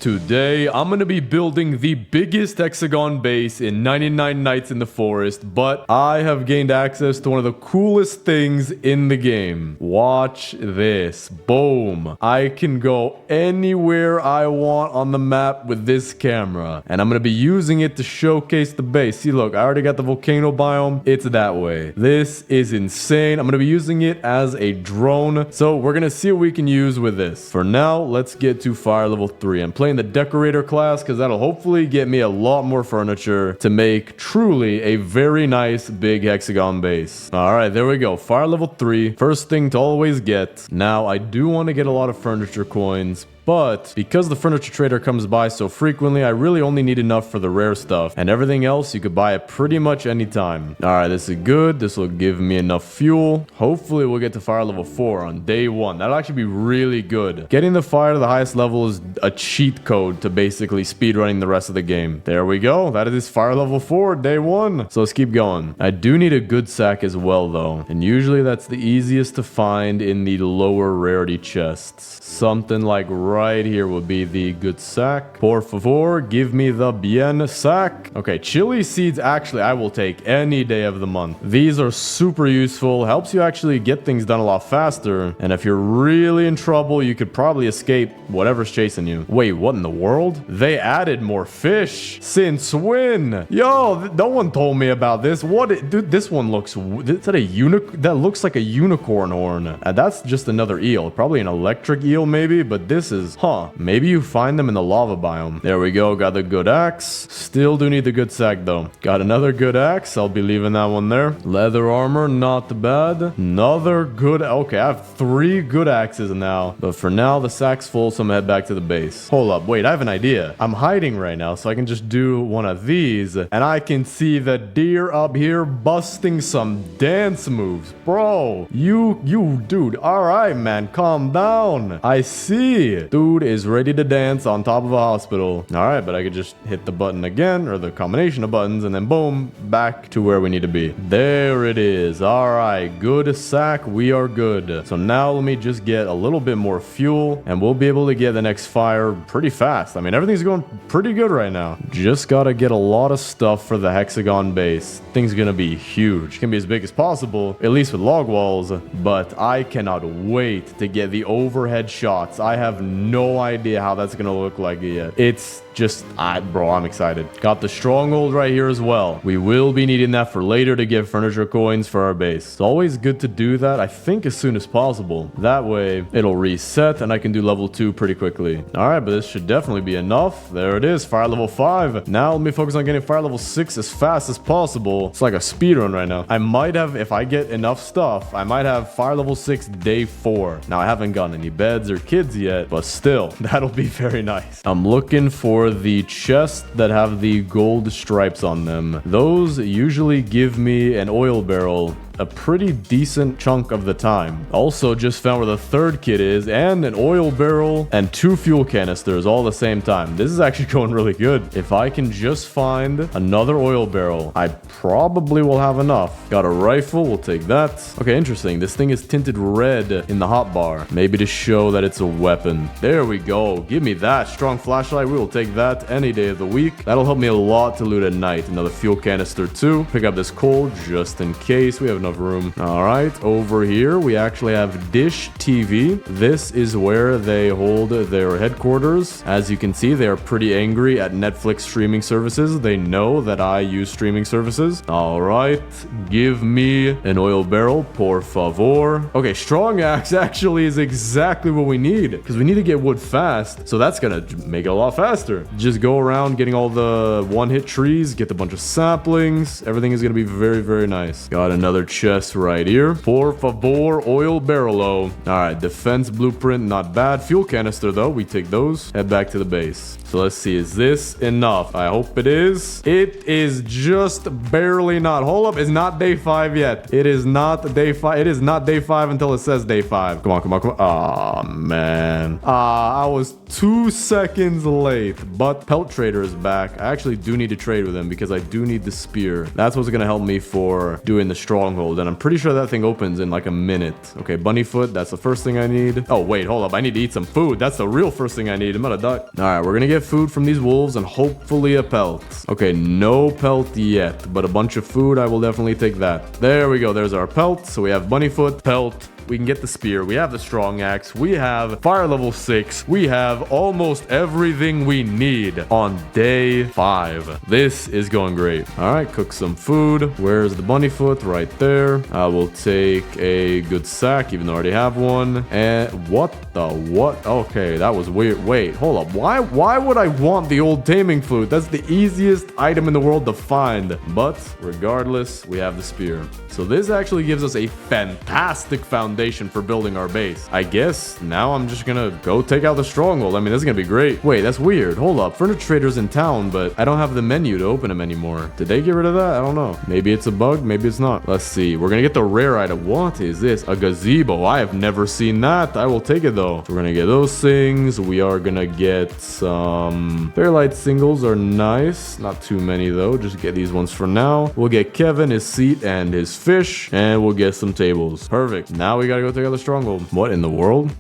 Today, I'm gonna be building the biggest hexagon base in 99 Nights in the Forest, but I have gained access to one of the coolest things in the game. Watch this. Boom. I can go anywhere I want on the map with this camera, and I'm gonna be using it to showcase the base. See, look, I already got the volcano biome. It's that way. This is insane. I'm gonna be using it as a drone, so we're gonna see what we can use with this. For now, let's get to fire level 3. I'm playing the decorator class because that'll hopefully get me a lot more furniture to make truly a very nice big hexagon base. All right, there we go. Fire level 3. First thing to always get. Now, I do want to get a lot of furniture coins, but because the furniture trader comes by so frequently, I really only need enough for the rare stuff. And everything else, you could buy it pretty much anytime. Alright, this is good. This will give me enough fuel. Hopefully, we'll get to fire level 4 on day 1. That'll actually be really good. Getting the fire to the highest level is a cheat code to basically speedrunning the rest of the game. There we go. That is fire level 4, day 1. So let's keep going. I do need a good sack as well, though. And usually, that's the easiest to find in the lower rarity chests. Something like right here will be the good sack. Por favor, give me the bien sack. Okay, chili seeds, actually, I will take any day of the month. These are super useful. Helps you actually get things done a lot faster. And if you're really in trouble, you could probably escape whatever's chasing you. Wait, what in the world? They added more fish. Since when? Yo, no one told me about this. Dude, this one looks... Is that a unicorn? That looks like a unicorn horn. That's just another eel. Probably an electric eel, maybe, but this is... Huh. Maybe you find them in the lava biome. There we go. Got the good axe. Still do need the good sack, though. Got another good axe. I'll be leaving that one there. Leather armor. Not bad. Another good... Okay, I have 3 good axes now. But for now, the sack's full, so I'm gonna head back to the base. Hold up. Wait, I have an idea. I'm hiding right now, so I can just do one of these, and I can see the deer up here busting some dance moves. Bro, you dude. All right, man. Calm down. I see. Dude is ready to dance on top of a hospital. All right, but I could just hit the button again, or the combination of buttons, and then boom, back to where we need to be. There it is. All right, good sack. We are good. So now let me just get a little bit more fuel, and we'll be able to get the next fire pretty fast. I mean, everything's going pretty good right now. Just gotta get a lot of stuff for the hexagon base. Thing's gonna be huge. Can be as big as possible, at least with log walls, but I cannot wait to get the overhead shots. I have no idea how that's gonna look like yet. It's just, bro, I'm excited. Got the stronghold right here as well. We will be needing that for later to get furniture coins for our base. It's always good to do that, I think, as soon as possible. That way, it'll reset and I can do level 2 pretty quickly. All right, but this should definitely be enough. There it is, fire level 5. Now let me focus on getting fire level 6 as fast as possible. It's like a speedrun right now. I might have, if I get enough stuff, I might have fire level 6 day 4. Now, I haven't gotten any beds or kids yet, but still, that'll be very nice. I'm looking for the chests that have the gold stripes on them. Those usually give me an oil barrel a pretty decent chunk of the time. Also just found where the 3rd kit is, and an oil barrel and 2 fuel canisters all at the same time. This is actually going really good. If I can just find another oil barrel, I probably will have enough. Got a rifle, we'll take that. Okay, interesting. This thing is tinted red in the hotbar. Maybe to show that it's a weapon. There we go. Give me that. Strong flashlight. We will take that any day of the week. That'll help me a lot to loot at night. Another fuel canister too. Pick up this coal just in case. We have enough room. All right, over here we actually have Dish TV. This is where they hold their headquarters. As you can see, they are pretty angry at Netflix streaming services. They know that I use streaming services. All right, give me an oil barrel, por favor. Okay, strong axe actually is exactly what we need, because we need to get wood fast, so that's gonna make it a lot faster. Just go around getting all the one-hit trees, get a bunch of saplings. Everything is gonna be very, very nice. Got another chest right here. Por favor, oil barrel. All right, defense blueprint, not bad. Fuel canister though, we take those. Head back to the base. So let's see, is this enough? I hope it is. It is just barely not. Hold up, it's not day 5 yet. It is not day 5. It is not day 5 until it says day 5. Come on, come on, come on. Oh man. I was 2 seconds late, but Pelt Trader is back. I actually do need to trade with him because I do need the spear. That's what's gonna help me for doing the stronghold. build, and I'm pretty sure that thing opens in like a minute. Okay, bunny foot, that's the first thing I need. Oh, wait, hold up. I need to eat some food. That's the real first thing I need. I'm gonna die. All right, we're gonna get food from these wolves and hopefully a pelt. Okay, no pelt yet, but a bunch of food. I will definitely take that. There we go. There's our pelt. So we have bunny foot, pelt. We can get the spear. We have the strong axe. We have fire level 6. We have almost everything we need on day 5. This is going great. All right, cook some food. Where's the bunny foot? Right there. I will take a good sack, even though I already have one. And what? Okay, that was weird. Wait, hold up. Why would I want the old taming flute? That's the easiest item in the world to find. But regardless, we have the spear. So this actually gives us a fantastic foundation for building our base. I guess now I'm just gonna go take out the stronghold. I mean, this is gonna be great. Wait, that's weird. Hold up. Furniture trader's in town, but I don't have the menu to open him anymore. Did they get rid of that? I don't know. Maybe it's a bug. Maybe it's not. Let's see. We're gonna get the rare item. What is this? A gazebo. I have never seen that. I will take it though. So we're gonna get those things. We are gonna get some fairlight singles are nice. Not too many though. Just get these ones for now. We'll get Kevin his seat and his fish, and we'll get some tables. Perfect. Now we gotta go take out the stronghold. What in the world?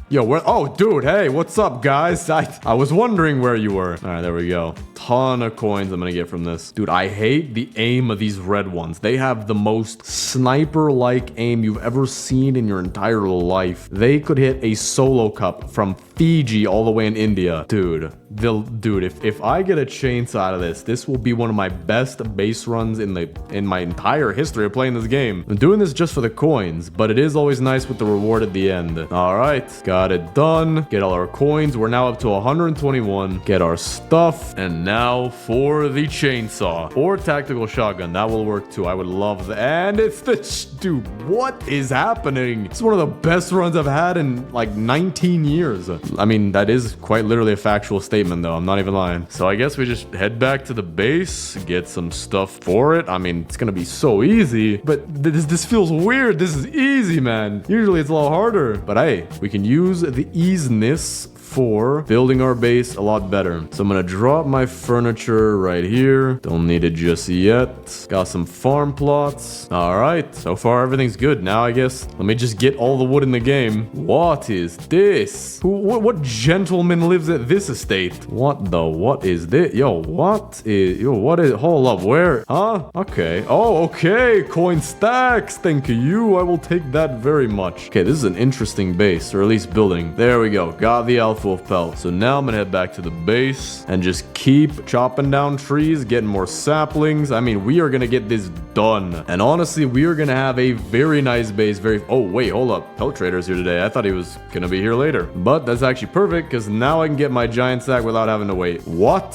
Yo, where? Oh, dude, hey, what's up, guys? I was wondering where you were. All right, there we go. Ton of coins I'm gonna get from this. Dude, I hate the aim of these red ones. They have the most sniper-like aim you've ever seen in your entire life. They could hit a solo cup from Fiji all the way in India. Dude, if I get a chainsaw out of this, this will be one of my best base runs in my entire history of playing this game. I'm doing this just for the coins, but it is always nice with the reward at the end. All right, got it done. Get all our coins. We're now up to 121. Get our stuff. And now for the chainsaw or tactical shotgun. That will work too. I would love that. And it's the... Dude, what is happening? It's one of the best runs I've had in like 19 years. I mean, that is quite literally a factual statement though. I'm not even lying. So I guess we just head back to the base, get some stuff for it. I mean, it's gonna be so easy, but this feels weird. This is easy, man. Usually it's a lot harder, but hey, we can use the easiness for building our base a lot better. So I'm gonna drop my furniture right here. Don't need it just yet. Got some farm plots. All right, so far everything's good. Now I guess let me just get all the wood in the game. What is this? What gentleman lives at this estate? What is this? What is, hold up, where? Huh? Okay. Oh, okay, coin stacks. Thank you. I will take that very much. Okay, this is an interesting base, or at least building. There we go. Got the alpha wolf pelt. So now I'm gonna head back to the base and just keep chopping down trees, getting more saplings. I mean, we are gonna get this done. And honestly, we are gonna have a very nice base. Oh, wait, hold up. Pelt trader's here today. I thought he was gonna be here later. But that's actually perfect because now I can get my giant sack without having to wait. What?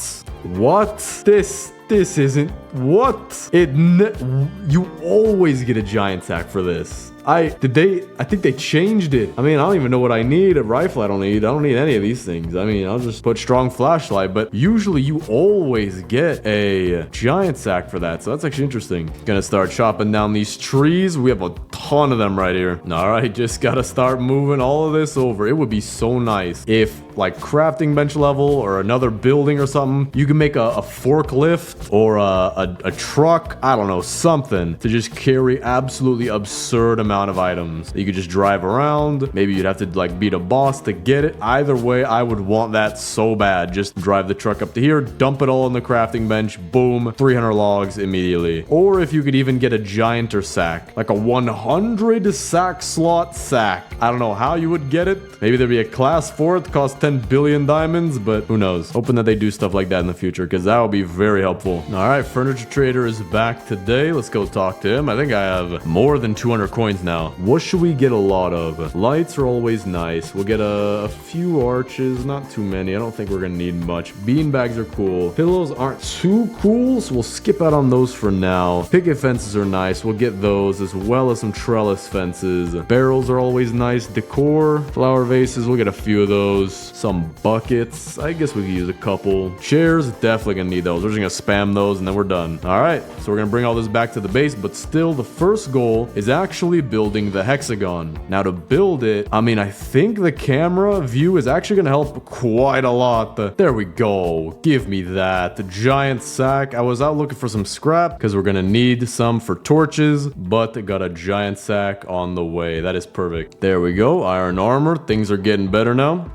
This isn't... What? You always get a giant sack for this. I think they changed it. I mean, I don't even know what I need. A rifle I don't need any of these things. I mean, I'll just put strong flashlight, but usually you always get a giant sack for that. So that's actually interesting. Gonna start chopping down these trees. We have a ton of them right here. All right, just gotta start moving all of this over. It would be so nice if like crafting bench level or another building or something, you can make a forklift or a truck, I don't know, something to just carry absolutely absurd amount of items. You could just drive around. Maybe you'd have to like beat a boss to get it. Either way, I would want that so bad. Just drive the truck up to here, dump it all in the crafting bench, boom, 300 logs immediately. Or if you could even get a gianter sack, like a 100 sack slot sack. I don't know how you would get it. Maybe there'd be a class for it, cost 10 billion diamonds, but who knows. Hoping that they do stuff like that in the future because that would be very helpful. All right, furniture trader is back today. Let's go talk to him. I think I have more than 200 coins now. What should we get a lot of? Lights are always nice. We'll get a few arches, not too many. I don't think we're gonna need much. Beanbags are cool. Pillows aren't too cool, so we'll skip out on those for now. Picket fences are nice. We'll get those as well as some trellis fences. Barrels are always nice. Decor, flower vases, we'll get a few of those. Some buckets. I guess we could use a couple. Chairs, definitely gonna need those. We're just gonna spam those and then we're done. All right, so we're gonna bring all this back to the base, but still the first goal is actually building the hexagon. Now to build it, I mean, I think the camera view is actually gonna help quite a lot. There we go. Give me that. The giant sack. I was out looking for some scrap because we're gonna need some for torches, but got a giant sack on the way. That is perfect. There we go. Iron armor. Things are getting better now.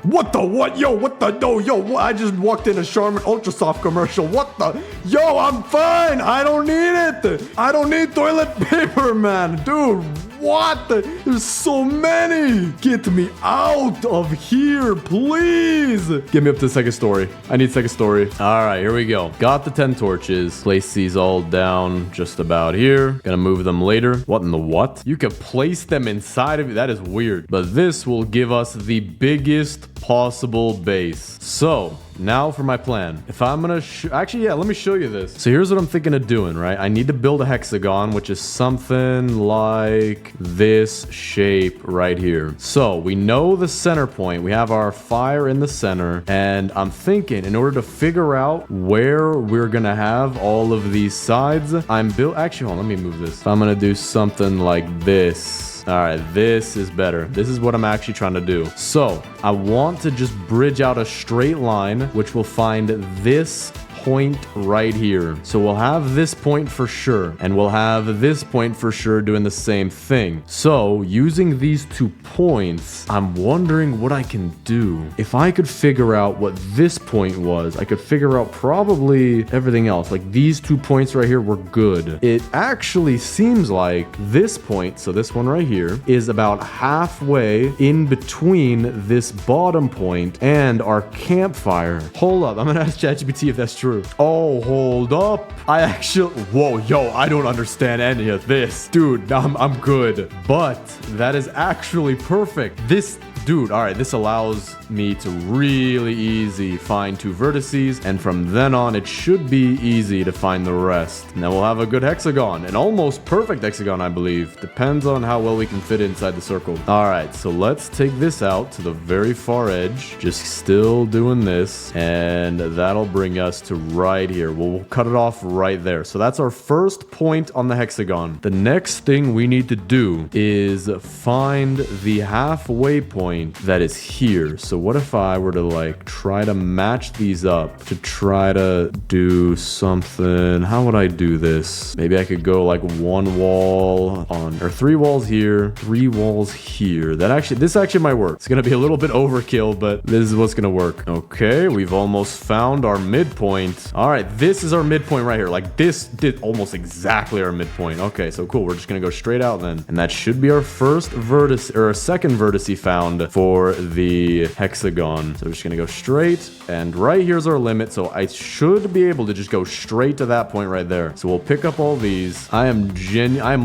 What the what? Yo, what the? No, yo, what? I just walked in a Charmin Ultra Soft commercial. What the? Yo, I'm fine. I don't need it. I don't need toilet paper, man. Dude, what the? There's so many. Get me out of here, please. Get me up to the second story. I need second story. All right, here we go. Got the 10 torches. Place these all down just about here. Gonna move them later. What in the what? You can place them inside of it. That is weird. But this will give us the biggest possible base. So now for my plan. If I'm gonna actually, yeah, let me show you this. So here's what I'm thinking of doing, right? I need to build a hexagon, which is something like this shape right here. So we know the center point. We have our fire in the center, and I'm thinking in order to figure out where we're gonna have all of these sides, actually, hold on, let me move this. If I'm gonna do something like this. All right, this is better. This is what I'm actually trying to do. So I want to just bridge out a straight line, which will find this point right here. So we'll have this point for sure, and we'll have this point for sure doing the same thing. So using these 2 points, I'm wondering what I can do. If I could figure out what this point was, I could figure out probably everything else. Like these 2 points right here were good. It actually seems like this point, so this one right here, is about halfway in between this bottom point and our campfire. Hold up, I'm gonna ask ChatGPT if that's true. Oh, hold up. Whoa, yo, I don't understand any of this. Dude, I'm good. But that is actually perfect. Dude, all right, this allows me to really easy find 2 vertices, and from then on, it should be easy to find the rest. And then we'll have a good hexagon, an almost perfect hexagon, I believe. Depends on how well we can fit inside the circle. All right, so let's take this out to the very far edge, just still doing this, and that'll bring us to right here. We'll cut it off right there. So that's our first point on the hexagon. The next thing we need to do is find the halfway point that is here. So what if I were to like try to match these up to try to do something? How would I do this? Maybe I could go like 1 wall on, or 3 walls here, 3 walls here. This actually might work. It's gonna be a little bit overkill, but this is what's gonna work. Okay, we've almost found our midpoint. All right, this is our midpoint right here. Like this did almost exactly our midpoint. Okay, so cool. We're just gonna go straight out then, and that should be our first vertex, or our second vertex found for the hexagon. So we're just gonna go straight, and right here's our limit. So I should be able to just go straight to that point right there. So we'll pick up all these. I am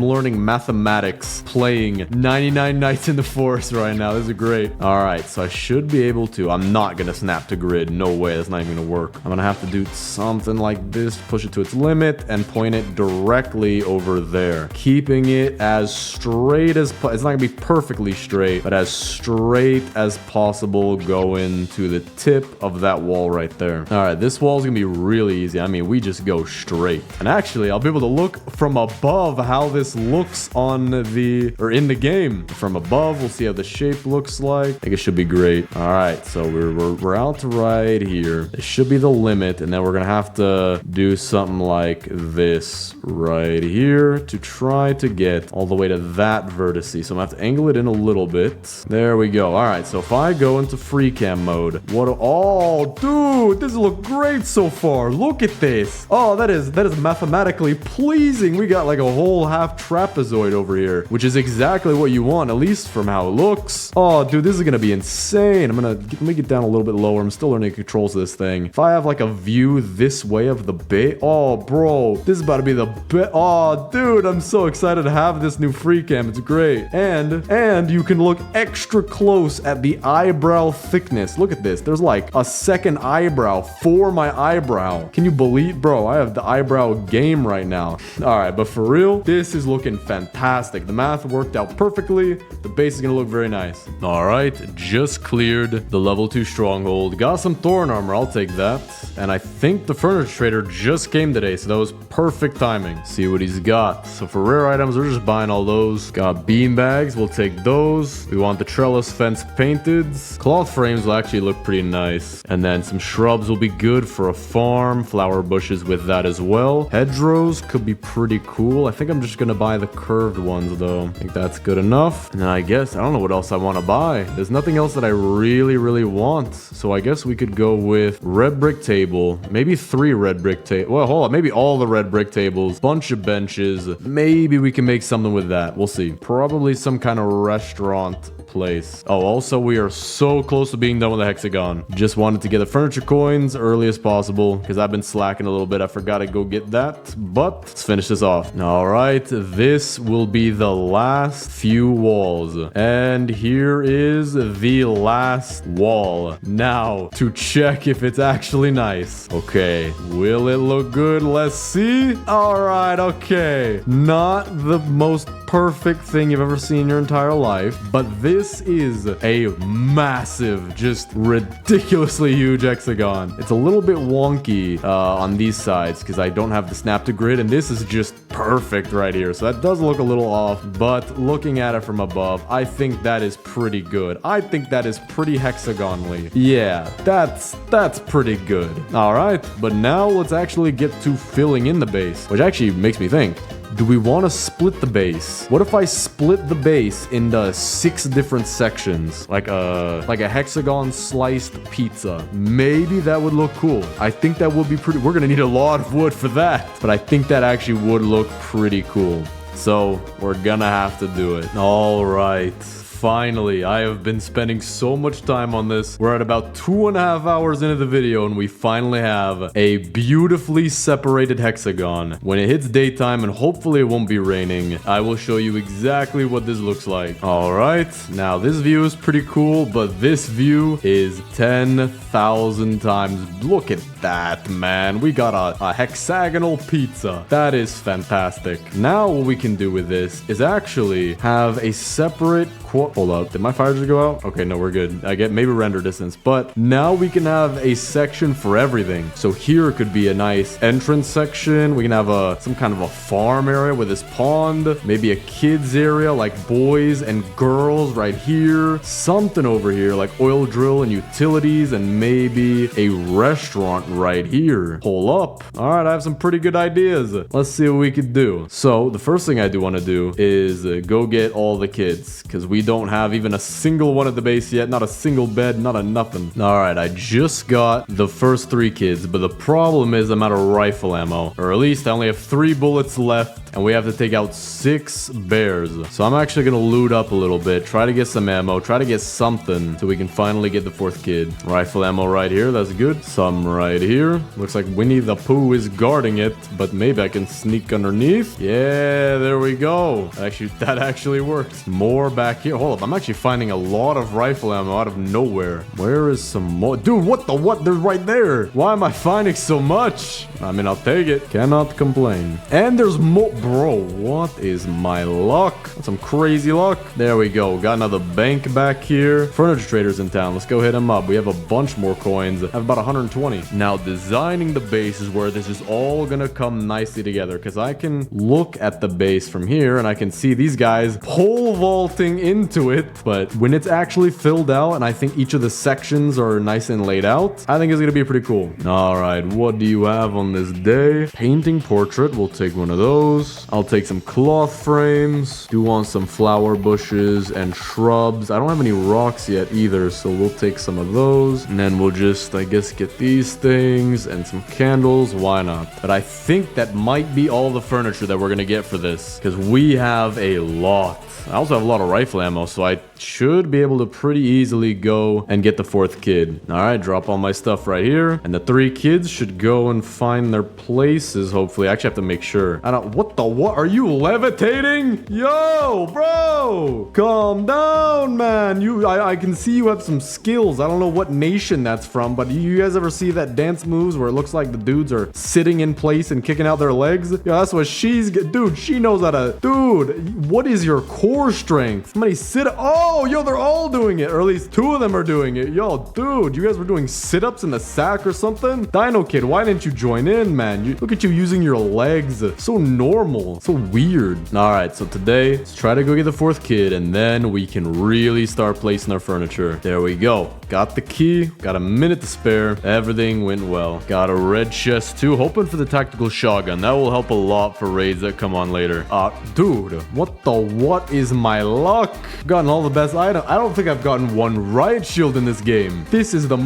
learning mathematics playing 99 Nights in the Forest right now. This is great. All right, so I should be able to. I'm not gonna snap to grid. No way. That's not even gonna work. I'm gonna have to do something like this, push it to its limit, and point it directly over there, keeping it as straight as it's not gonna be perfectly straight, but as straight as possible going to the tip of that wall right there. All right, this wall is gonna be really easy. I mean, we just go straight, and actually I'll be able to look from above how this looks in the game. From above, we'll see how the shape looks like. I think it should be great. All right, so we're out to right here. This should be the limit, and then we're gonna have to do something like this right here to try to get all the way to that vertex. So I'm gonna have to angle it in a little bit. There we go. All right, so if I go into free cam mode, oh, dude, this looks great so far. Look at this. Oh, that is mathematically pleasing. We got like a whole half trapezoid over here, which is exactly what you want, at least from how it looks. Oh, dude, this is gonna be insane. Let me get down a little bit lower. I'm still learning the controls of this thing. If I have like a view this way of the base, oh, bro, this is about to be the best. Oh, dude, I'm so excited to have this new free cam. It's great, and you can look extra close close at the eyebrow thickness. Look at this. There's like a second eyebrow for my eyebrow. Can you believe, bro? I have the eyebrow game right now. All right, but for real, this is looking fantastic. The math worked out perfectly. The base is gonna look very nice. All right, just cleared the level 2 stronghold. Got some thorn armor. I'll take that. And I think the furniture trader just came today, so that was perfect timing. See what he's got. So for rare items, we're just buying all those. Got bean bags. We'll take those. We want the trellis fence painted. Cloth frames will actually look pretty nice. And then some shrubs will be good for a farm. Flower bushes with that as well. Hedgerows could be pretty cool. I think I'm just gonna buy the curved ones though. I think that's good enough. And then I guess I don't know what else I want to buy. There's nothing else that I really want. So I guess we could go with red brick table. Maybe 3 red brick tables. Well, hold on. Maybe all the red brick tables. Bunch of benches. Maybe we can make something with that. We'll see. Probably some kind of restaurant place. Oh, also we are so close to being done with the hexagon. Just wanted to get the furniture coins early as possible because I've been slacking a little bit. I forgot to go get that, but let's finish this off. All right, this will be the last few walls, and here is the last wall. Now to check if it's actually nice. Okay, will it look good? Let's see. All right, okay, not the most perfect thing you've ever seen in your entire life, but this is a massive, just ridiculously huge hexagon. It's a little bit wonky on these sides because I don't have the snap to grid, and this is just perfect right here. So that does look a little off, but looking at it from above, I think that is pretty good. I think that is pretty hexagonally. Yeah, that's pretty good. All right, but now let's actually get to filling in the base, which actually makes me think. Do we want to split the base? What if I split the base into 6 different sections? Like a hexagon sliced pizza. Maybe that would look cool. I think that would be pretty... We're going to need a lot of wood for that. But I think that actually would look pretty cool. So we're going to have to do it. All right. Finally, I have been spending so much time on this. We're at about 2.5 hours into the video, and we finally have a beautifully separated hexagon. When it hits daytime, and hopefully it won't be raining, I will show you exactly what this looks like. All right, now this view is pretty cool, but this view is 10,000 times. Look at that, man. We got a hexagonal pizza. That is fantastic. Now what we can do with this is actually have a separate... Hold up, did my fire just go out? Okay, no, we're good. I get maybe render distance, but now we can have a section for everything. So here could be a nice entrance section. We can have some kind of a farm area with this pond, maybe a kids area like boys and girls right here, something over here like oil drill and utilities, and maybe a restaurant right here. Hold up. All right, I have some pretty good ideas. Let's see what we could do. So the first thing I do want to do is go get all the kids, because we don't have even a single one at the base yet. Not a single bed, not a nothing. All right, I just got the first 3 kids, but the problem is I'm out of rifle ammo, or at least I only have 3 bullets left, and we have to take out 6 bears. So I'm actually gonna loot up a little bit, try to get some ammo, try to get something so we can finally get the 4th kid. Rifle ammo right here, that's good. Some right here. Looks like Winnie the Pooh is guarding it, but maybe I can sneak underneath. Yeah, there we go. Actually, that actually works. More back here. Hold up, I'm actually finding a lot of rifle ammo out of nowhere. Where is some more? Dude, what the what? They're right there. Why am I finding so much? I mean, I'll take it. Cannot complain. And there's more. Bro, what is my luck? That's some crazy luck. There we go. Got another bank back here. Furniture trader's in town. Let's go hit him up. We have a bunch more coins. I have about 120. Now, designing the base is where this is all gonna come nicely together, because I can look at the base from here and I can see these guys pole vaulting into it. But when it's actually filled out and I think each of the sections are nice and laid out, I think it's gonna be pretty cool. All right, what do you have on this day? Painting portrait. We'll take one of those. I'll take some cloth frames. Do want some flower bushes and shrubs. I don't have any rocks yet either, so we'll take some of those. And then we'll just, I guess, get these things and some candles. Why not? But I think that might be all the furniture that we're gonna get for this, because we have a lot. I also have a lot of rifle ammo, so I should be able to pretty easily go and get the fourth kid. All right, drop all my stuff right here. And the 3 kids should go and find their places, hopefully. I actually have to make sure. What? Are you levitating? Yo, bro! Calm down, man. I can see you have some skills. I don't know what nation that's from, but you guys ever see that dance moves where it looks like the dudes are sitting in place and kicking out their legs? Yeah, that's what dude, she knows how to. Dude, what is your core strength? Somebody sit. Oh, yo, they're all doing it, or at least 2 of them are doing it. Yo, dude, you guys were doing sit-ups in the sack or something? Dino Kid, why didn't you join in, man? Look at you using your legs. So normal. So weird. All right, so today, let's try to go get the 4th kid, and then we can really start placing our furniture. There we go. Got the key. Got a minute to spare. Everything went well. Got a red chest too. Hoping for the tactical shotgun. That will help a lot for raids that come on later. Dude, what is my luck? Gotten all the best items. I don't think I've gotten one riot shield in this game. This is the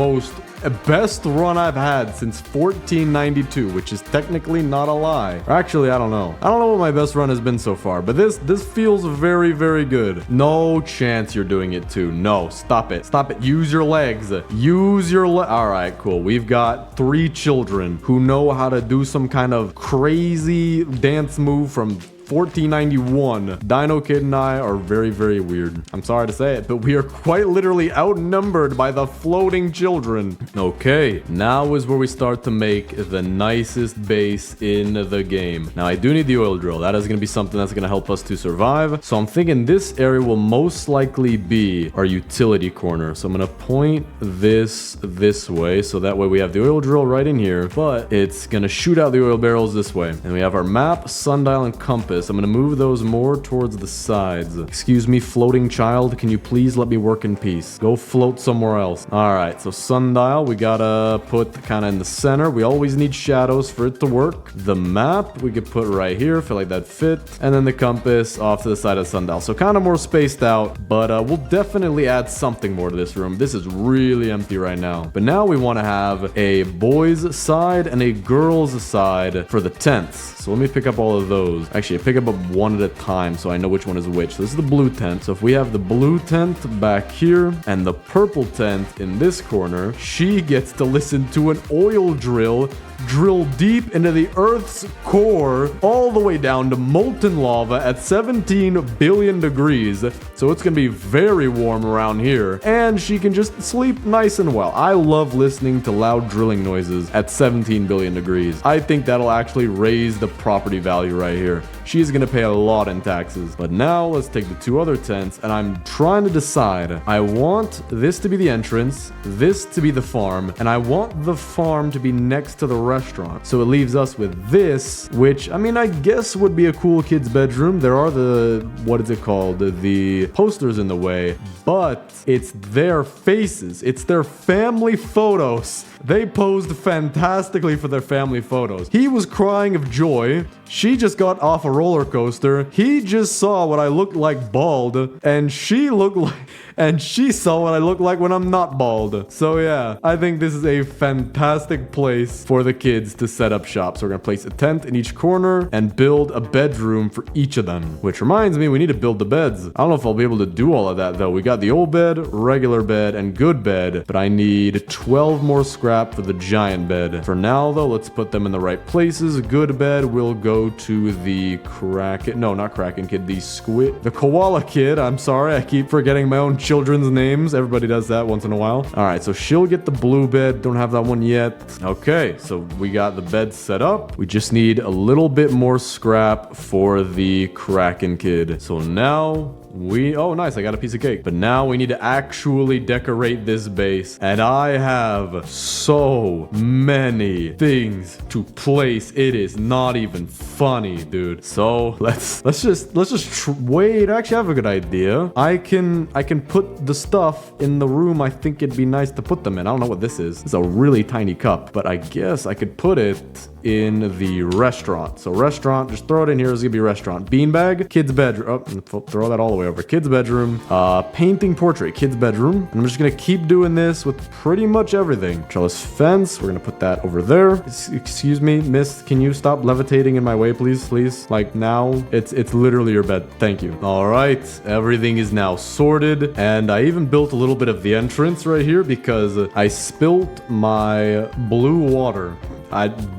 best run I've had since 1492, which is technically not a lie. Or actually, I don't know. I don't know what my best run has been so far, but this feels very, very good. No chance you're doing it too. No, stop it. Stop it. Use your legs. Use your All right, cool. We've got 3 children who know how to do some kind of crazy dance move from 1491. Dino Kid and I are very, very weird. I'm sorry to say it, but we are quite literally outnumbered by the floating children. Okay, now is where we start to make the nicest base in the game. Now, I do need the oil drill. That is going to be something that's going to help us to survive. So I'm thinking this area will most likely be our utility corner. So I'm going to point this way. So that way we have the oil drill right in here, but it's going to shoot out the oil barrels this way. And we have our map, sundial, and compass. I'm going to move those more towards the sides. Excuse me, floating child. Can you please let me work in peace? Go float somewhere else. All right, so sundial, we got to put kind of in the center. We always need shadows for it to work. The map, we could put right here. Feel like that fit. And then the compass off to the side of the sundial. So kind of more spaced out, but we'll definitely add something more to this room. This is really empty right now. But now we want to have a boys' side and a girls' side for the tents. So let me pick up all of those. Actually, pick up one at a time so I know which one is which. This is the blue tent. So if we have the blue tent back here and the purple tent in this corner, she gets to listen to an oil drill deep into the Earth's core, all the way down to molten lava at 17 billion degrees. So it's going to be very warm around here. And she can just sleep nice and well. I love listening to loud drilling noises at 17 billion degrees. I think that'll actually raise the property value right here. She's going to pay a lot in taxes. But now let's take the 2 other tents, and I'm trying to decide. I want this to be the entrance, this to be the farm, and I want the farm to be next to the restaurant. So it leaves us with this, which, I mean, I guess would be a cool kid's bedroom. There are what is it called? The posters in the way, but it's their faces. It's their family photos. They posed fantastically for their family photos. He was crying of joy. She just got off a roller coaster. He just saw what I looked like bald, and she saw what I look like when I'm not bald. So yeah, I think this is a fantastic place for the kids to set up shop. So we're gonna place a tent in each corner and build a bedroom for each of them. Which reminds me, we need to build the beds. I don't know if I'll be able to do all of that though. We got the old bed, regular bed, and good bed, but I need 12 more scrap for the giant bed. For now though, let's put them in the right places. Good bed will go to the Kraken kid, the koala kid. I'm sorry, I keep forgetting my own children's names. Everybody does that once in a while. All right, so she'll get the blue bed. Don't have that one yet. Okay, so we got the bed set up. We just need a little bit more scrap for the Kraken kid. So now oh nice, I got a piece of cake. But now we need to actually decorate this base, and I have so many things to place. It is not even funny, dude. So let's just wait. Actually, I have a good idea. I can put the stuff in the room I think it'd be nice to put them in. I don't know what this is. It's a really tiny cup, but I guess I could put it in the restaurant. So restaurant, just throw it in here. It's gonna be restaurant. Beanbag, kid's bedroom. Oh, throw that all away. way over. Kids bedroom, painting portrait, kids bedroom. And I'm just gonna keep doing this with pretty much everything. Trellis fence, we're gonna put that over there. Excuse me, miss, can you stop levitating in my way, please? Please, like now, it's literally your bed. Thank you. All right, everything is now sorted. And I even built a little bit of the entrance right here because I spilt my blue water.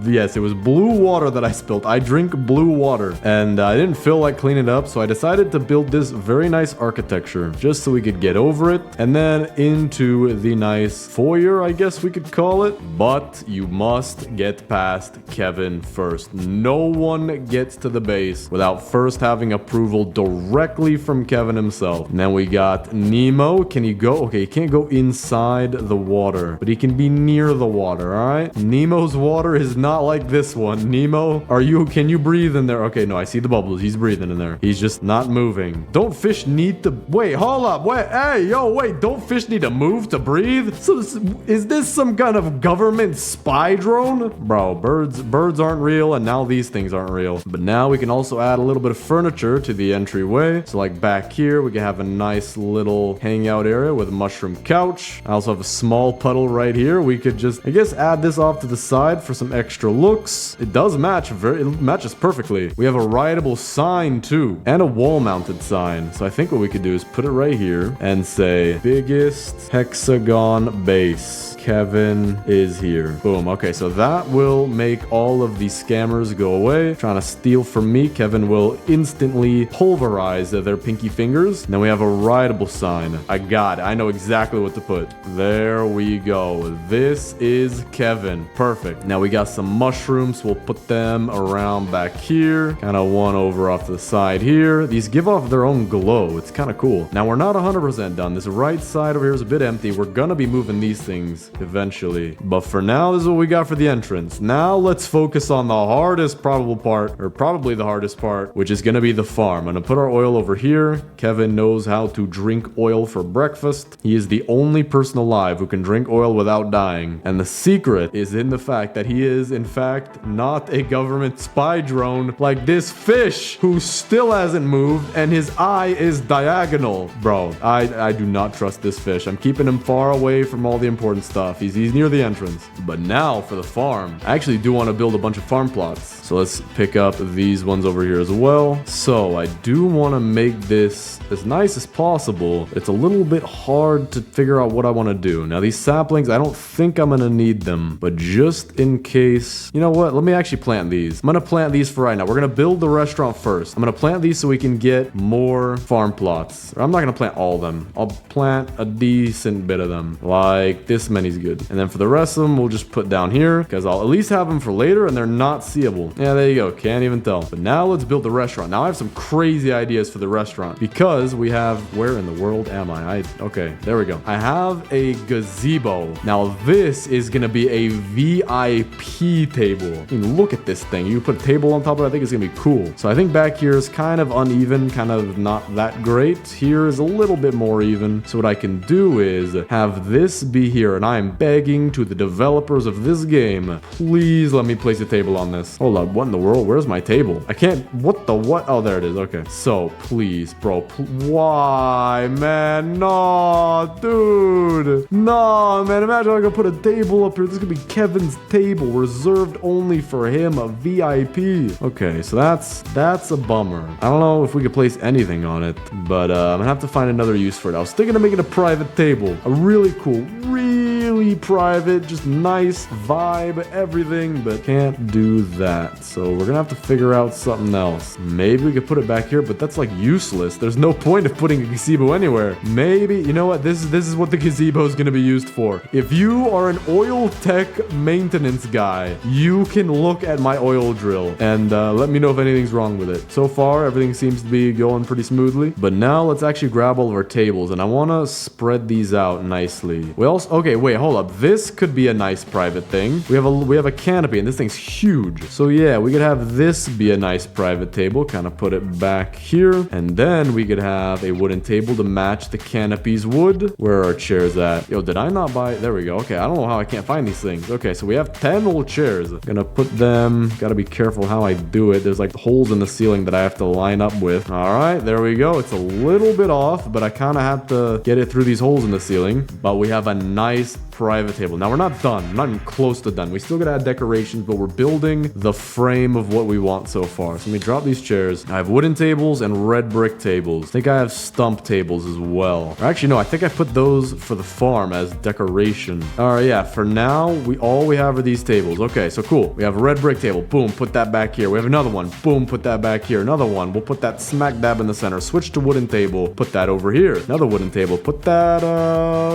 Yes, it was blue water that I spilled. I drink blue water and I didn't feel like cleaning it up, so I decided to build this very nice architecture just so we could get over it and then into the nice foyer, I guess we could call it. But you must get past Kevin first. No one gets to the base without first having approval directly from Kevin himself. And then we got Nemo. Can he go? Okay, he can't go inside the water, but he can be near the water, all right? Nemo's water is not like this one. Nemo, can you breathe in there? Okay, no, I see the bubbles. He's breathing in there. He's just not moving. Don't fish need to, wait, hold up, wait, hey, yo, wait, don't fish need to move to breathe? So is this some kind of government spy drone? Bro, birds aren't real, and now these things aren't real. But now we can also add a little bit of furniture to the entryway. So like back here, we can have a nice little hangout area with a mushroom couch. I also have a small puddle right here. We could just, I guess, add this off to the side for some extra looks. It does match, it matches perfectly. We have a rideable sign too, and a wall-mounted sign. So I think what we could do is put it right here and say, biggest hexagon base. Kevin is here. Boom. Okay, so that will make all of these scammers go away. Trying to steal from me. Kevin will instantly pulverize their pinky fingers. And then we have a rideable sign. I got it. I know exactly what to put. There we go. This is Kevin. Perfect. Now we got some mushrooms. We'll put them around back here. Kind of one over off to the side here. These give off their own glow. It's kind of cool. Now we're not 100% done. This right side over here is a bit empty. We're gonna be moving these things eventually, but for now this is what we got for the entrance. Now let's focus on the hardest probable part, or probably the hardest part, which is gonna be the farm. I'm gonna put our oil over here. Kevin knows how to drink oil for breakfast. He is the only person alive who can drink oil without dying, and the secret is in the fact that he is in fact not a government spy drone like this fish who still hasn't moved and his eye is diagonal. Bro, I do not trust this fish. I'm keeping him far away from all the important stuff. He's near the entrance. But now for the farm, I actually do want to build a bunch of farm plots. So let's pick up these ones over here as well. So I do want to make this as nice as possible. It's a little bit hard to figure out what I want to do. Now these saplings, I don't think I'm going to need them, but just in case, you know what? Let me actually plant these. I'm going to plant these for right now. We're going to build the restaurant first. I'm going to plant these so we can get more farm plots. I'm not going to plant all of them. I'll plant a decent bit of them. Like this many's good. And then for the rest of them, we'll just put down here because I'll at least have them for later and they're not seeable. Yeah, there you go. Can't even tell. But now let's build the restaurant. Now I have some crazy ideas for the restaurant because we have, where in the world am I? Okay, there we go. I have a gazebo. Now this is going to be a VIP table. I mean, look at this thing. You put a table on top of it, I think it's going to be cool. So I think back here is kind of uneven, kind of not that great. Here is a little bit more even. So what I can do is have this be here, and I'm begging to the developers of this game, please let me place a table on this. Hold up, what in the world? Where's my table? I can't, what? Oh, there it is. Okay. So please, bro, why, man? No, dude. No, man. Imagine I could put a table up here. This could be Kevin's table, reserved only for him, a VIP. Okay, so that's a bummer. I don't know if we could place anything on it, but I'm gonna have to find another use for it. I was thinking of making a private table, a really cool, really private, just nice vibe, everything, but can't do that. So we're gonna have to figure out something else. Maybe we could put it back here, but that's like useless. There's no point of putting a gazebo anywhere. Maybe, you know what? This is what the gazebo is gonna be used for. If you are an oil tech maintenance guy, you can look at my oil drill and let me know if anything's wrong with it. So far, everything seems to be going pretty smoothly, but now let's actually grab all of our tables, and I want to spread these out nicely. We also, okay, wait, hold hold up. This could be a nice private thing. We have a canopy, and this thing's huge. So yeah, we could have this be a nice private table. Kind of put it back here. And then we could have a wooden table to match the canopy's wood. Where are our chairs at? Yo, did I not buy... There we go. Okay, I don't know how I can't find these things. Okay, so we have 10 old chairs. Gonna put them... Gotta be careful how I do it. There's like holes in the ceiling that I have to line up with. All right, there we go. It's a little bit off, but I kind of have to get it through these holes in the ceiling. But we have a nice private table. Now, we're not done. We're not even close to done. We still gotta add decorations, but we're building the frame of what we want so far. So let me drop these chairs. I have wooden tables and red brick tables. I think I have stump tables as well. Or actually, no, I think I put those for the farm as decoration. All right, yeah, for now, all we have are these tables. Okay, so cool. We have a red brick table. Boom, put that back here. We have another one. Boom, put that back here. Another one. We'll put that smack dab in the center. Switch to wooden table. Put that over here. Another wooden table. Put that,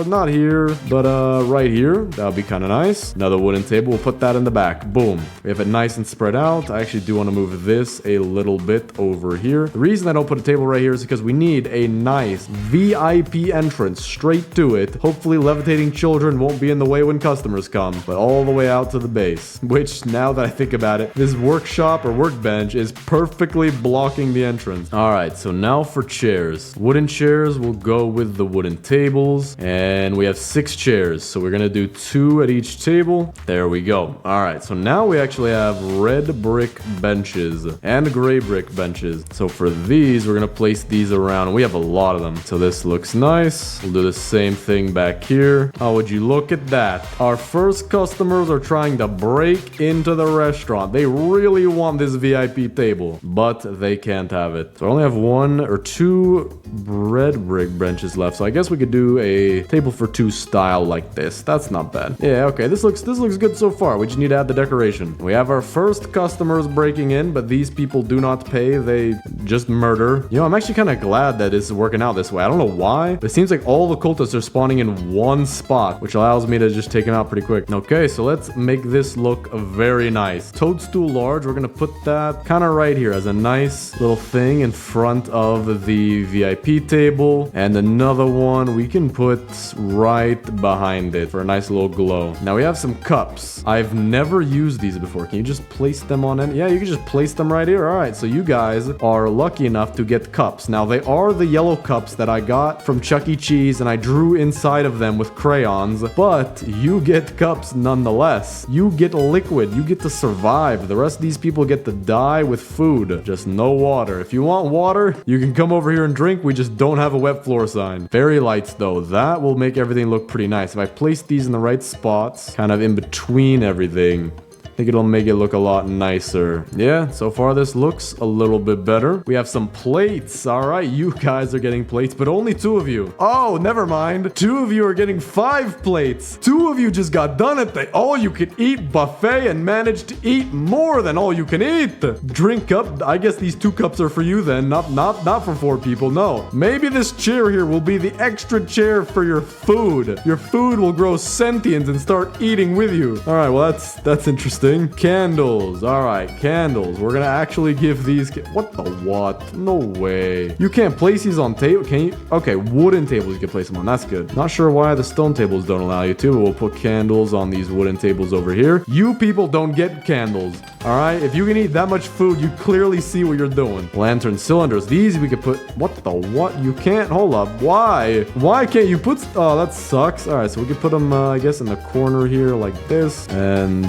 not here, but right here. That would be kind of nice. Another wooden table. We'll put that in the back. Boom. We have it nice and spread out. I actually do want to move this a little bit over here. The reason I don't put a table right here is because we need a nice VIP entrance straight to it. Hopefully levitating children won't be in the way when customers come, but all the way out to the base, which now that I think about it, this workshop or workbench is perfectly blocking the entrance. All right, so now for chairs. Wooden chairs will go with the wooden tables, and we have 6 chairs, so we're gonna do 2 at each table. There we go. All right, so now we actually have red brick benches and gray brick benches. So for these, we're gonna place these around. We have a lot of them, so this looks nice. We'll do the same thing back here. Oh, would you look at that? Our first customers are trying to break into the restaurant. They really want this VIP table, but they can't have it. So I only have 1 or 2 red brick benches left. So I guess we could do a table for 2 style like this. That's not bad. Yeah, okay. This looks good so far. We just need to add the decoration. We have our first customers breaking in, but these people do not pay. They just murder. You know, I'm actually kind of glad that it's working out this way. I don't know why, but it seems like all the cultists are spawning in one spot, which allows me to just take them out pretty quick. Okay, so let's make this look very nice. Toadstool large. We're gonna put that kind of right here as a nice little thing in front of the VIP table, and another one we can put right behind it for a nice little glow. Now we have some cups. I've never used these before. Can you just place them on any? Yeah, you can just place them right here. All right, so you guys are lucky enough to get cups. Now they are the yellow cups that I got from Chuck E. Cheese, and I drew inside of them with crayons, but you get cups nonetheless. You get liquid. You get to survive. The rest of these people get to die with food. Just no water. If you want water, you can come over here and drink. We just don't have a wet floor sign. Fairy lights though, that will make everything look pretty nice. If I place these in the right spots, kind of in between everything, I think it'll make it look a lot nicer. Yeah, so far this looks a little bit better. We have some plates. All right, you guys are getting plates, but only 2 of you. Oh, never mind. 2 of you are getting 5 plates. 2 of you just got done at the all-you-can-eat buffet and managed to eat more than all you can eat. Drink up. I guess these 2 cups are for you then, not for 4 people. No, maybe this chair here will be the extra chair for your food. Your food will grow sentient and start eating with you. All right, well that's interesting. Candles. All right, candles. We're gonna actually give these... What the what? No way. You can't place these on table, can you? Okay, wooden tables you can place them on. That's good. Not sure why the stone tables don't allow you to, but we'll put candles on these wooden tables over here. You people don't get candles. All right, if you can eat that much food, you clearly see what you're doing. Lantern cylinders. These we could put... What the what? You can't... Hold up. Why? Why can't you put... Oh, that sucks. All right, so we could put them, I guess, in the corner here like this, and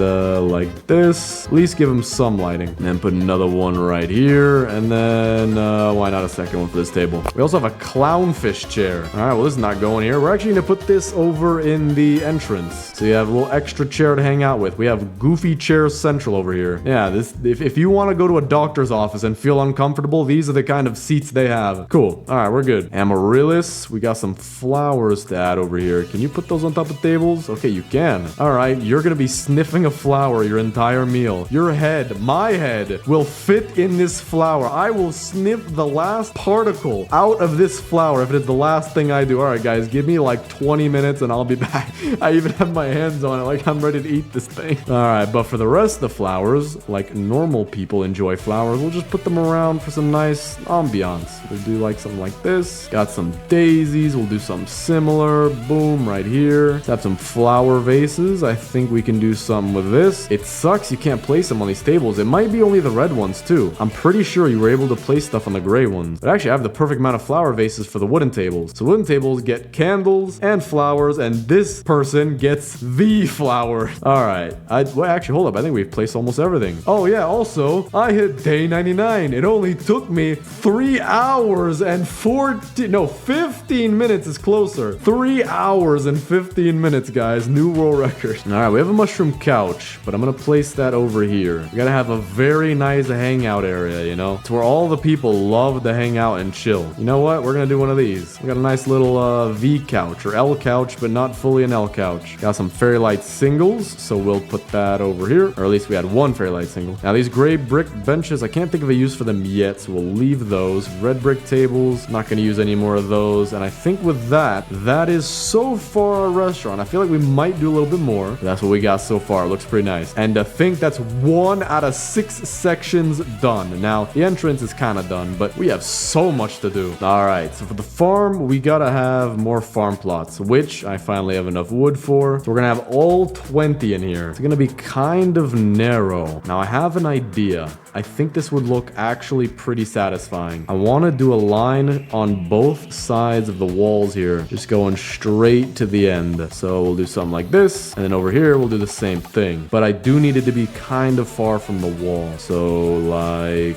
like this. At least give them some lighting. And then put another one right here, and then why not a second one for this table? We also have a clownfish chair. All right, well, this is not going here. We're actually gonna put this over in the entrance, so you have a little extra chair to hang out with. We have Goofy Chair Central over here. Yeah, this if you want to go to a doctor's office and feel uncomfortable, these are the kind of seats they have. Cool. All right, we're good. Amaryllis. We got some flowers to add over here. Can you put those on top of tables? Okay, you can. All right, you're gonna be sniffing a flower your entire meal. Your head, my head, will fit in this flower. I will sniff the last particle out of this flower if it's the last thing I do. All right, guys, give me like 20 minutes and I'll be back. I even have my hands on it like I'm ready to eat this thing. All right, but for the rest of the flowers, flowers like normal people enjoy flowers. We'll just put them around for some nice ambiance. We'll do like something like this. Got some daisies. We'll do something similar. Boom, right here. Let's have some flower vases. I think we can do something with this. It sucks you can't place them on these tables. It might be only the red ones too. I'm pretty sure you were able to place stuff on the gray ones. But actually I have the perfect amount of flower vases for the wooden tables. So wooden tables get candles and flowers, and this person gets the flower. All right. Well, actually, hold up. I think we've placed almost everything. Oh yeah, also, I hit day 99. It only took me 3 hours and 15 minutes is closer. 3 hours and 15 minutes, guys. New world record. All right, we have a mushroom couch, but I'm gonna place that over here. We gotta have a very nice hangout area, you know? It's where all the people love to hang out and chill. You know what? We're gonna do one of these. We got a nice little V couch, or L couch, but not fully an L couch. Got some fairy light singles, so we'll put that over here. Or at least we had one fairy light single. Now these gray brick benches, I can't think of a use for them yet, so we'll leave those. Red brick tables, not gonna use any more of those. And I think with that, that is so far our restaurant. I feel like we might do a little bit more. But that's what we got so far. It looks pretty nice. And I think that's 1 out of 6 sections done. Now, the entrance is kind of done, but we have so much to do. All right, so for the farm, we gotta have more farm plots, which I finally have enough wood for. So we're gonna have all 20 in here. It's gonna be kind of narrow. Now, I have an idea. I think this would look actually pretty satisfying. I want to do a line on both sides of the walls here, just going straight to the end. So we'll do something like this, and then over here we'll do the same thing. But I do need it to be kind of far from the wall. So like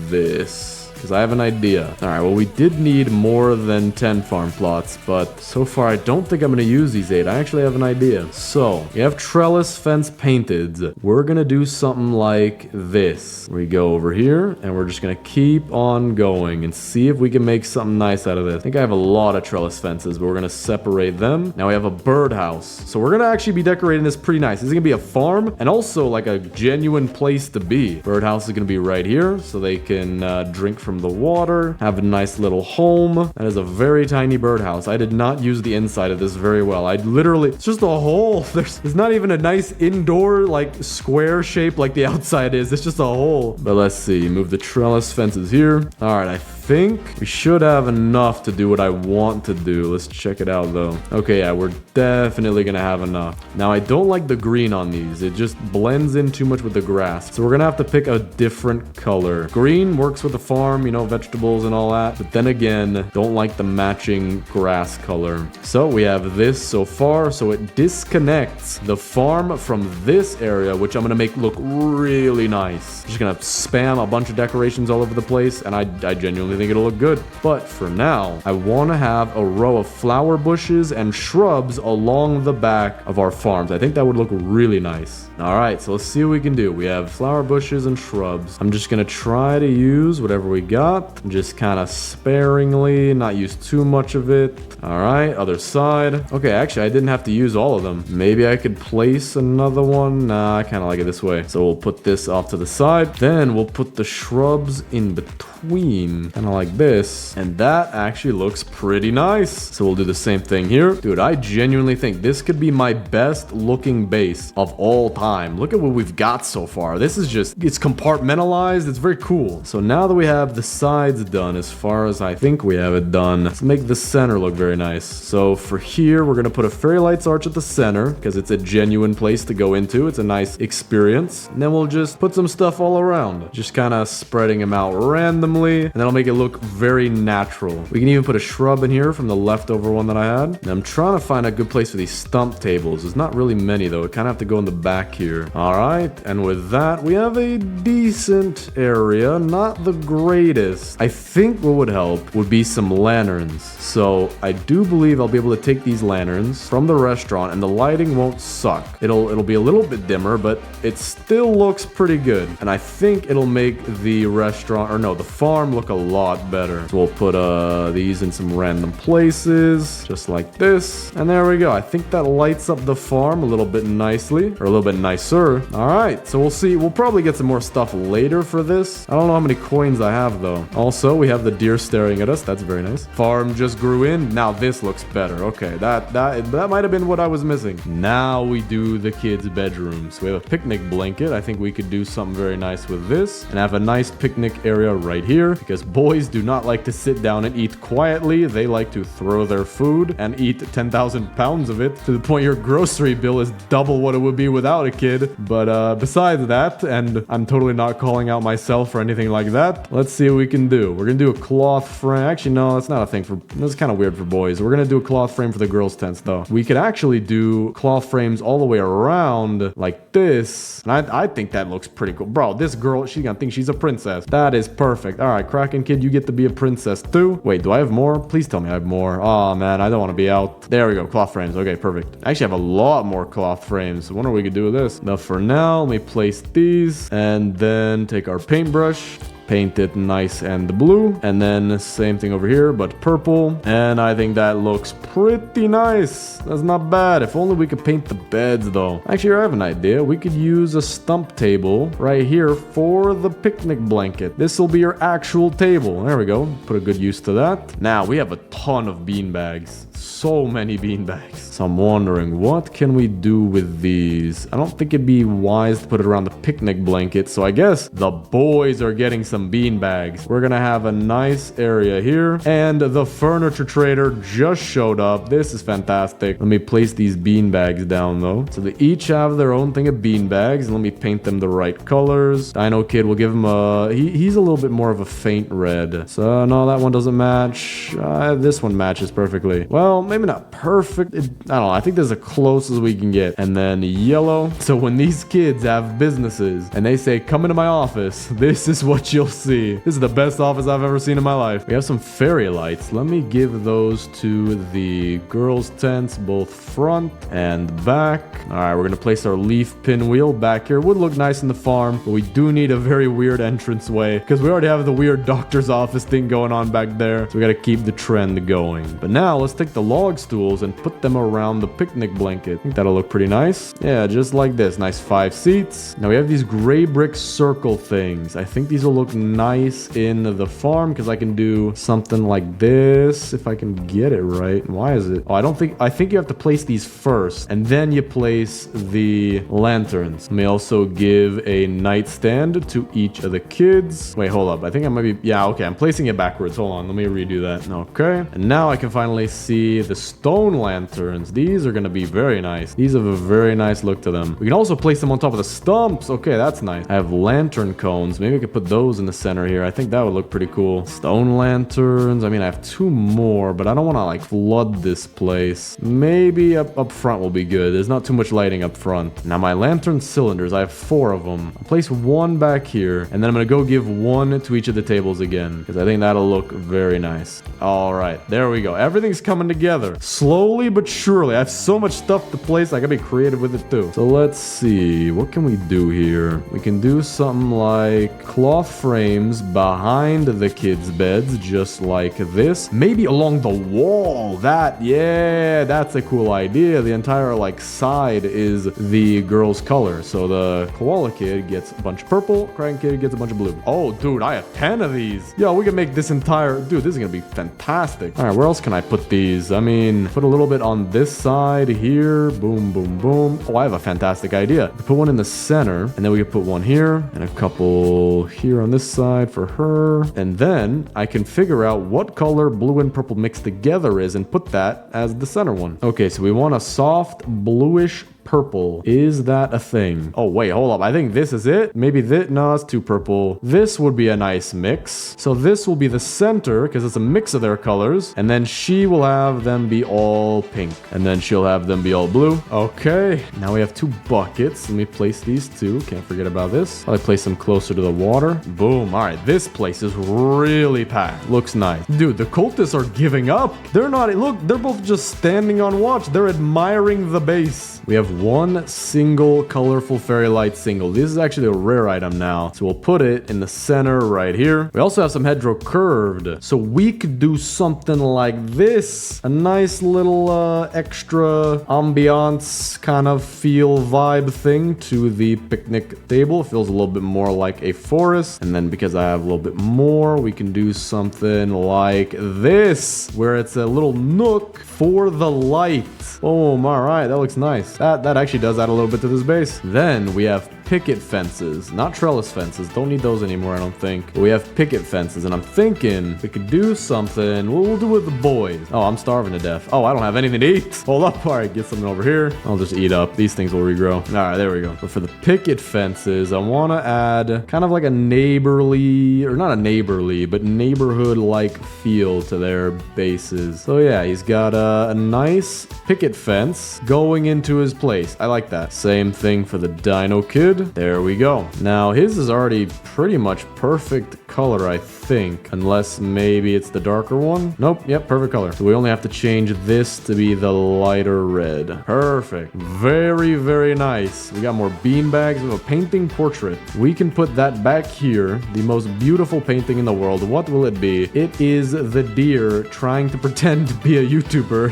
this. Because I have an idea. All right, well, we did need more than 10 farm plots, but so far I don't think I'm going to use these 8. I actually have an idea. So we have trellis fence painted. We're going to do something like this. We go over here and we're just going to keep on going and see if we can make something nice out of this. I think I have a lot of trellis fences, but we're going to separate them. Now we have a birdhouse. So we're going to actually be decorating this pretty nice. This is going to be a farm and also like a genuine place to be. Birdhouse is going to be right here so they can drink from the water, have a nice little home. That is a very tiny birdhouse. I did not use the inside of this very well. I literally, it's just a hole. There's not even a nice indoor like square shape like the outside is. It's just a hole. But let's see, move the trellis fences here. All right, I think we should have enough to do what I want to do. Let's check it out though. Okay, yeah, we're definitely gonna have enough. Now I don't like the green on these. It just blends in too much with the grass. So we're gonna have to pick a different color. Green works with the farm, you know, vegetables and all that. But then again, don't like the matching grass color. So we have this so far. So it disconnects the farm from this area, which I'm gonna make look really nice. Just gonna spam a bunch of decorations all over the place, and I genuinely think it'll look good. But for now, I want to have a row of flower bushes and shrubs along the back of our farms. I think that would look really nice. All right, so let's see what we can do. We have flower bushes and shrubs. I'm just gonna try to use whatever we got, just kind of sparingly, not use too much of it. All right, other side. Okay, actually, I didn't have to use all of them. Maybe I could place another one. Nah, I kind of like it this way. So we'll put this off to the side. Then we'll put the shrubs in between, kind of like this. And that actually looks pretty nice. So we'll do the same thing here. Dude, I genuinely think this could be my best looking base of all time. Look at what we've got so far. This is just, it's compartmentalized. It's very cool. So now that we have the sides done, as far as I think we have it done, let's make the center look very nice. So for here, we're going to put a fairy lights arch at the center because it's a genuine place to go into. It's a nice experience. And then we'll just put some stuff all around, just kind of spreading them out randomly. And that'll make it look very natural. We can even put a shrub in here from the leftover one that I had. And I'm trying to find a good place for these stump tables. There's not really many though. It kind of have to go in the back here. All right. And with that, we have a decent area. Not the greatest. I think what would help would be some lanterns. So I do believe I'll be able to take these lanterns from the restaurant and the lighting won't suck. It'll be a little bit dimmer, but it still looks pretty good. And I think it'll make the restaurant, or no, the farm look a lot better. So we'll put these in some random places, just like this. And there we go. I think that lights up the farm a little bit nicely, or a little bit nicer. All right, so we'll see. We'll probably get some more stuff later for this. I don't know how many coins I have though. Also, we have the deer staring at us. That's very nice. Farm just grew in. Now this looks better. Okay, that might have been what I was missing. Now we do the kids' bedrooms. We have a picnic blanket. I think we could do something very nice with this and have a nice picnic area right here, because boys do not like to sit down and eat quietly. They like to throw their food and eat 10,000 pounds of it, to the point your grocery bill is double what it would be without a kid. But besides that, and I'm totally not calling out myself or anything like that, let's see what we can do. We're gonna do a cloth frame. Actually, no, that's not a thing for... That's kind of weird for boys. We're gonna do a cloth frame for the girls' tents, though. We could actually do cloth frames all the way around like this. And I think that looks pretty cool. Bro, this girl, she's gonna think she's a princess. That is perfect. All right, Kraken Kid, you get to be a princess too. Wait, do I have more? Please tell me I have more. Oh, man, I don't want to be out. There we go. Cloth frames. Okay, perfect. I actually have a lot more cloth frames. I wonder what we could do with this. Now, for now, let me place these and then take our paintbrush. Paint it nice and blue, and then same thing over here but purple, and I think that looks pretty nice. That's not bad. If only we could paint the beds though. Actually, I have an idea. We could use a stump table right here for the picnic blanket. This will be your actual table. There we go. Put a good use to that. Now we have a ton of bean bags. So many bean bags. So I'm wondering, what can we do with these? I don't think it'd be wise to put it around the picnic blanket, so I guess the boys are getting some bean bags. We're gonna have a nice area here, and the furniture trader just showed up. This is fantastic. Let me place these bean bags down though. So they each have their own thing of bean bags, and let me paint them the right colors. Dino Kid will give him a... He's a little bit more of a faint red. So no, that one doesn't match. This one matches perfectly. Well, maybe not perfect. I don't know. I think this is the closest we can get. And then yellow. So when these kids have businesses and they say, come into my office, this is what you'll see. This is the best office I've ever seen in my life. We have some fairy lights. Let me give those to the girls' tents, both front and back. All right, we're going to place our leaf pinwheel back here. It would look nice in the farm, but we do need a very weird entranceway because we already have the weird doctor's office thing going on back there. So we got to keep the trend going. But now let's take the log stools and put them around the picnic blanket. I think that'll look pretty nice. Yeah, just like this. Nice 5 seats. Now we have these gray brick circle things. I think these will look nice in the farm because I can do something like this if I can get it right. Why is it? Oh, I think you have to place these first and then you place the lanterns. Let me also give a nightstand to each of the kids. Wait, hold up. I think I might be... Yeah, okay. I'm placing it backwards. Hold on. Let me redo that. Okay. And now I can finally see the stone lanterns. These are going to be very nice. These have a very nice look to them. We can also place them on top of the stumps. Okay, that's nice. I have lantern cones. Maybe we could put those in the center here. I think that would look pretty cool. Stone lanterns. I mean, I have 2 more, but I don't want to like flood this place. Maybe up front will be good. There's not too much lighting up front. Now my lantern cylinders, I have 4 of them. I'll place 1 back here, and then I'm going to go give 1 to each of the tables again, because I think that'll look very nice. All right, there we go. Everything's coming together. Slowly but surely. I have so much stuff to place. I gotta be creative with it too. So let's see. What can we do here? We can do something like cloth frames behind the kids' beds, just like this. Maybe along the wall. That's a cool idea. The entire like side is the girl's color. So the koala kid gets a bunch of purple, Kraken Kid gets a bunch of blue. Oh, dude, I have 10 of these. Yo, we can make this entire... Dude, this is gonna be fantastic. All right, where else can I put these? I mean, put a little bit on this side here. Boom, boom, boom. Oh, I have a fantastic idea. We put one in the center, and then we can put one here, and a couple here on this side for her. And then I can figure out what color blue and purple mixed together is and put that as the center one. Okay, so we want a soft bluish purple. Is that a thing? Oh, wait, hold up. I think this is it. Maybe this. No, it's too purple. This would be a nice mix. So this will be the center because it's a mix of their colors. And then she will have them be all pink. And then she'll have them be all blue. Okay. Now we have 2 buckets. Let me place these 2. Can't forget about this. I'll place them closer to the water. Boom. All right. This place is really packed. Looks nice. Dude, the cultists are giving up. They're not. Look, they're both just standing on watch. They're admiring the base. We have one single colorful fairy light single. This is actually a rare item now. So we'll put it in the center right here. We also have some hedgerow curved. So we could do something like this. A nice little extra ambiance kind of feel vibe thing to the picnic table. It feels a little bit more like a forest. And then because I have a little bit more, we can do something like this, where it's a little nook for the light. Oh, all right, that looks nice. That actually does add a little bit to this base. Then we have picket fences, not trellis fences. Don't need those anymore, I don't think. But we have picket fences, and I'm thinking we could do something. We'll do with the boys. Oh, I'm starving to death. Oh, I don't have anything to eat. Hold up. All right, get something over here. I'll just eat up. These things will regrow. All right, there we go. But for the picket fences, I want to add kind of like a neighborly, or not a neighborly, but neighborhood-like feel to their bases. So yeah, he's got a nice picket fence going into his place. I like that. Same thing for the Dino Kid. There we go. Now his is already pretty much perfect color, I think, unless maybe it's the darker one. Nope. Yep, perfect color. So we only have to change this to be the lighter red. Perfect. Very, very nice. We got more bean bags. We have a painting portrait. We can put that back here. The most beautiful painting in the world. What will it be? It is the deer trying to pretend to be a YouTuber,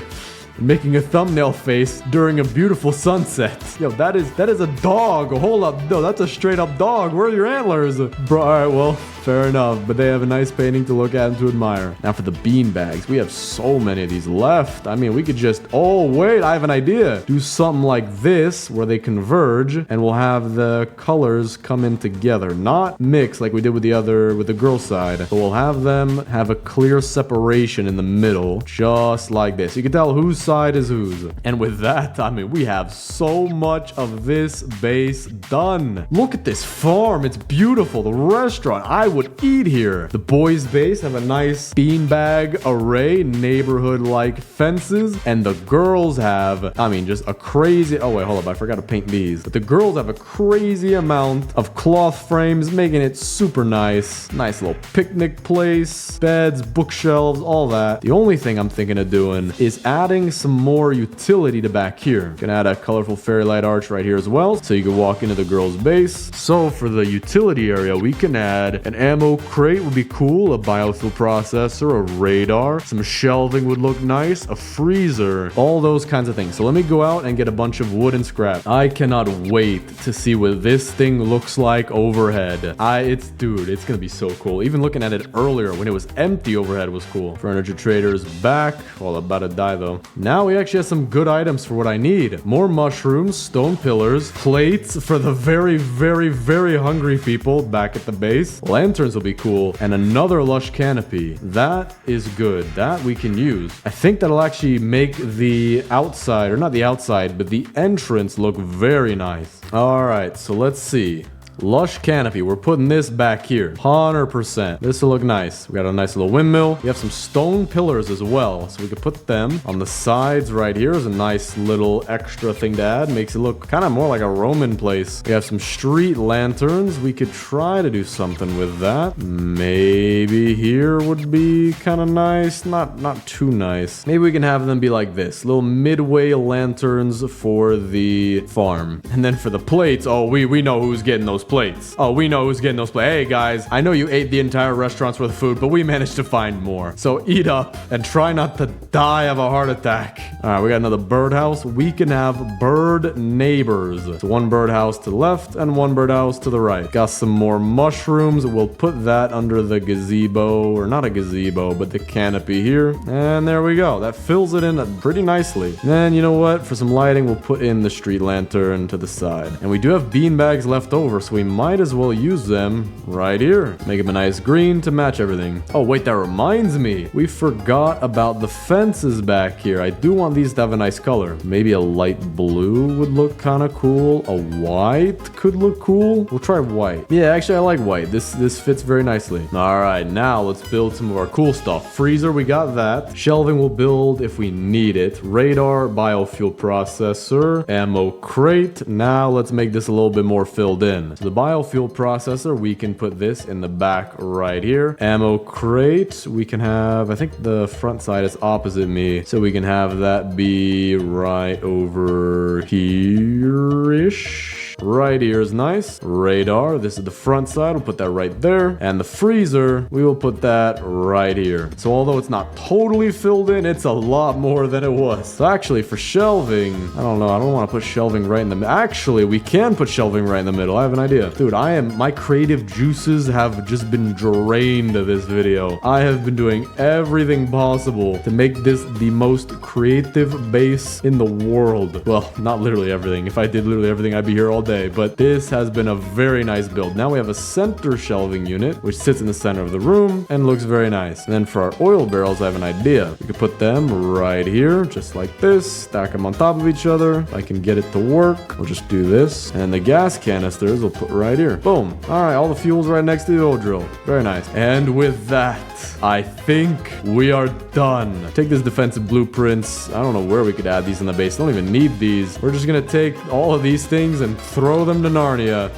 making a thumbnail face during a beautiful sunset. Yo, that is a dog. Hold up. No, that's a straight up dog. Where are your antlers? Bro, all right, well, fair enough. But they have a nice painting to look at and to admire. Now for the bean bags, we have so many of these left. I mean, we could just, oh, wait, I have an idea. Do something like this where they converge and we'll have the colors come in together. Not mix like we did with the girl side, but we'll have them have a clear separation in the middle, just like this. You can tell whose side is whose. And with that, I mean, we have so much of this base done. Look at this farm. It's beautiful. The restaurant. I would eat here. The boys' base have a nice beanbag array, neighborhood-like fences. And the girls have, I mean, just a crazy... Oh, wait, hold up. I forgot to paint these. But the girls have a crazy amount of cloth frames, making it super nice. Nice little picnic place, beds, bookshelves, all that. The only thing I'm thinking of doing is adding some more utility to back here. Gonna add a colorful fairy light arch right here as well, so you can walk into the girls' base. So for the utility area, we can add an ammo crate would be cool, a biofuel processor, a radar, some shelving would look nice, a freezer, all those kinds of things. So let me go out and get a bunch of wood and scrap. I cannot wait to see what this thing looks like overhead. Dude, it's gonna be so cool. Even looking at it earlier when it was empty overhead was cool. Furniture trader is back. Well, about to die though. Now we actually have some good items for what I need. More mushrooms, stone pillars, plates for the very, very, very hungry people back at the base. Lanterns will be cool. And another lush canopy. That is good. That we can use. I think that'll actually make the outside, or not the outside, but the entrance look very nice. All right, so let's see. Lush canopy. We're putting this back here. 100%. This will look nice. We got a nice little windmill. We have some stone pillars as well. So we could put them on the sides right here as a nice little extra thing to add. Makes it look kind of more like a Roman place. We have some street lanterns. We could try to do something with that. Maybe here would be kind of nice. Not too nice. Maybe we can have them be like this. Little midway lanterns for the farm. And then for the plates, oh, we know who's getting those plates. Oh, we know who's getting those plates. Hey, guys, I know you ate the entire restaurant's worth of food, but we managed to find more. So eat up and try not to die of a heart attack. All right, we got another birdhouse. We can have bird neighbors. So one birdhouse to the left and one birdhouse to the right. Got some more mushrooms. We'll put that under the gazebo, or not a gazebo, but the canopy here. And there we go. That fills it in pretty nicely. Then, you know what? For some lighting, we'll put in the street lantern to the side. And we do have bean bags left over, so we might as well use them right here. Make them a nice green to match everything. Oh, wait, that reminds me. We forgot about the fences back here. I do want these to have a nice color. Maybe a light blue would look kind of cool. A white could look cool. We'll try white. Yeah, actually, I like white. This fits very nicely. All right, now let's build some of our cool stuff. Freezer, we got that. Shelving we'll build if we need it. Radar, biofuel processor, ammo crate. Now let's make this a little bit more filled in. So the biofuel processor, we can put this in the back right here. Ammo crate, we can have, I think the front side is opposite me, so we can have that be right over here-ish. Right here is nice. Radar, this is the front side, we'll put that right there. And the freezer, we will put that right here. So although it's not totally filled in, it's a lot more than it was. So actually for shelving, I don't know, I don't want to put shelving right in the middle. Actually, we can put shelving right in the middle. I have an idea. Dude, my creative juices have just been drained this video. I have been doing everything possible to make this the most creative base in the world. Well, not literally everything. If I did literally everything, I'd be here all day. But this has been a very nice build. Now we have a center shelving unit, which sits in the center of the room and looks very nice. And then for our oil barrels, I have an idea. We could put them right here, just like this, stack them on top of each other. If I can get it to work, we'll just do this. And the gas canisters we'll put right here. Boom. All right, all the fuel's right next to the oil drill. Very nice. And with that, I think we are done. Take this defensive blueprints. I don't know where we could add these in the base. Don't even need these. We're just gonna take all of these things and throw them to Narnia.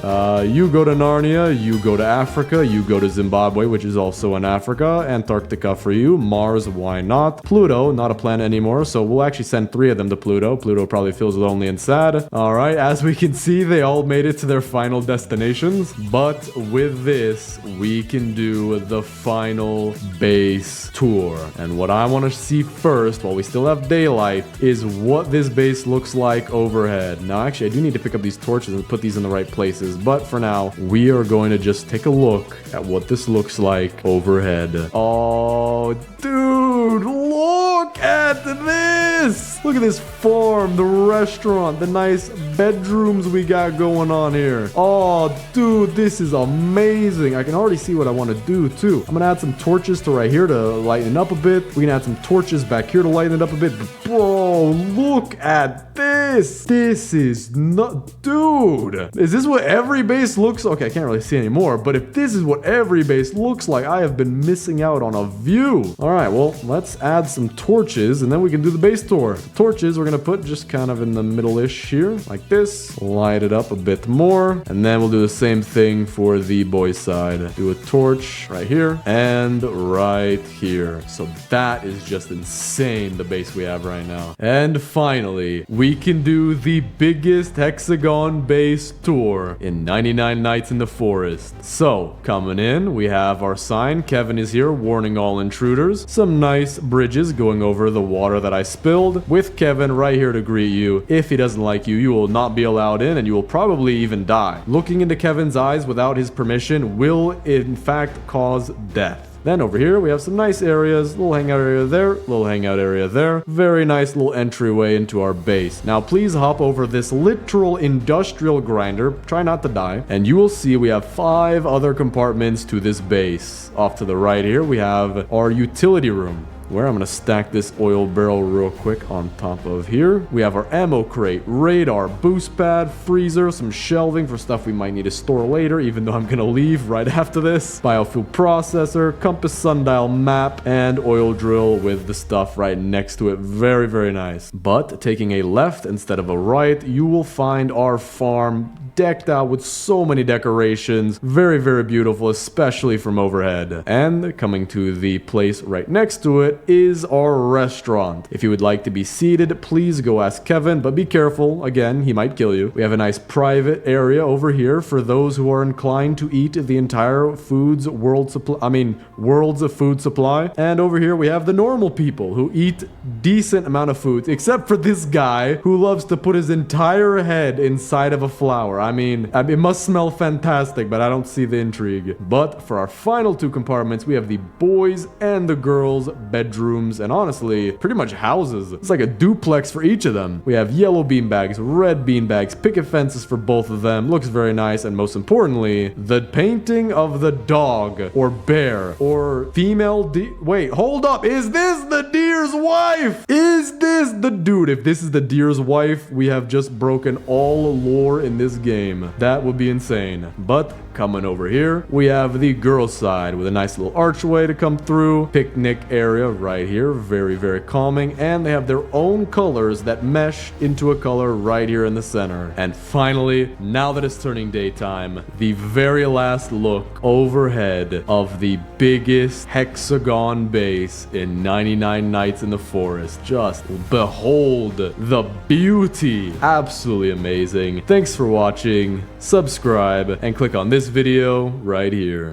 You go to Narnia, you go to Africa, you go to Zimbabwe, which is also in Africa, Antarctica for you, Mars, why not? Pluto, not a planet anymore, so we'll actually send 3 of them to Pluto. Pluto probably feels lonely and sad. All right, as we can see, they all made it to their final destinations, but with this, we can do the final base tour. And what I want to see first, while we still have daylight, is what this base looks like overhead. Now, actually, I do need to pick up these torches and put these in the right places, but for now, we are going to just take a look at what this looks like overhead. Oh, dude, look at this! Look at this farm, the restaurant, the nice bedrooms we got going on here. Oh, dude, this is amazing. I can already see what I want to do, too. I'm gonna add some torches to right here to lighten it up a bit. We can add some torches back here to lighten it up a bit. But bro, look at this. This is not... Dude, is this what every base looks like? Okay, I can't really see anymore, but if this is what every base looks like, I have been missing out on a view. All right, well, let's add some torches, and then we can do the base tour. The torches we're gonna put just kind of in the middle-ish here, like this. Light it up a bit more, and then we'll do the same thing for the boys' side. Do a torch right here, and right here. So that is just insane, the base we have right now. And finally, we can do the biggest hexagon base tour in 99 Nights in the Forest. So, coming in, we have our sign. Kevin is here, warning all intruders. Some nice bridges going over the water that I spilled, with Kevin right here to greet you. If he doesn't like you, you will not be allowed in, and you will probably even die. Looking into Kevin's eyes without his permission will, in fact, cause death. Then over here, we have some nice areas. Little hangout area there, little hangout area there. Very nice little entryway into our base. Now, please hop over this literal industrial grinder. Try not to die. And you will see we have 5 other compartments to this base. Off to the right here, we have our utility room, where I'm going to stack this oil barrel real quick on top of here. We have our ammo crate, radar, boost pad, freezer, some shelving for stuff we might need to store later, even though I'm going to leave right after this. Biofuel processor, compass sundial map, and oil drill with the stuff right next to it. Very, very nice. But taking a left instead of a right, you will find our farm decked out with so many decorations. Very, very beautiful, especially from overhead. And coming to the place right next to it is our restaurant. If you would like to be seated, please go ask Kevin, but be careful. Again, he might kill you. We have a nice private area over here for those who are inclined to eat the entire world's of food supply. And over here we have the normal people who eat decent amount of food, except for this guy who loves to put his entire head inside of a flower. I mean, it must smell fantastic, but I don't see the intrigue. But for our final 2 compartments, we have the boys and the girls bedrooms, and honestly, pretty much houses. It's like a duplex for each of them. We have yellow beanbags, red beanbags, picket fences for both of them. Looks very nice, and most importantly, the painting of the dog or bear or female deer. Wait, hold up. Is this the deer's wife? Is this the dude? If this is the deer's wife, we have just broken all lore in this game. game. That would be insane. But coming over here, we have the girls' side with a nice little archway to come through. Picnic area right here. Very, very calming. And they have their own colors that mesh into a color right here in the center. And finally, now that it's turning daytime, the very last look overhead of the biggest hexagon base in 99 Nights in the Forest. Just behold the beauty. Absolutely amazing. Thanks for watching. Subscribe and click on this video right here.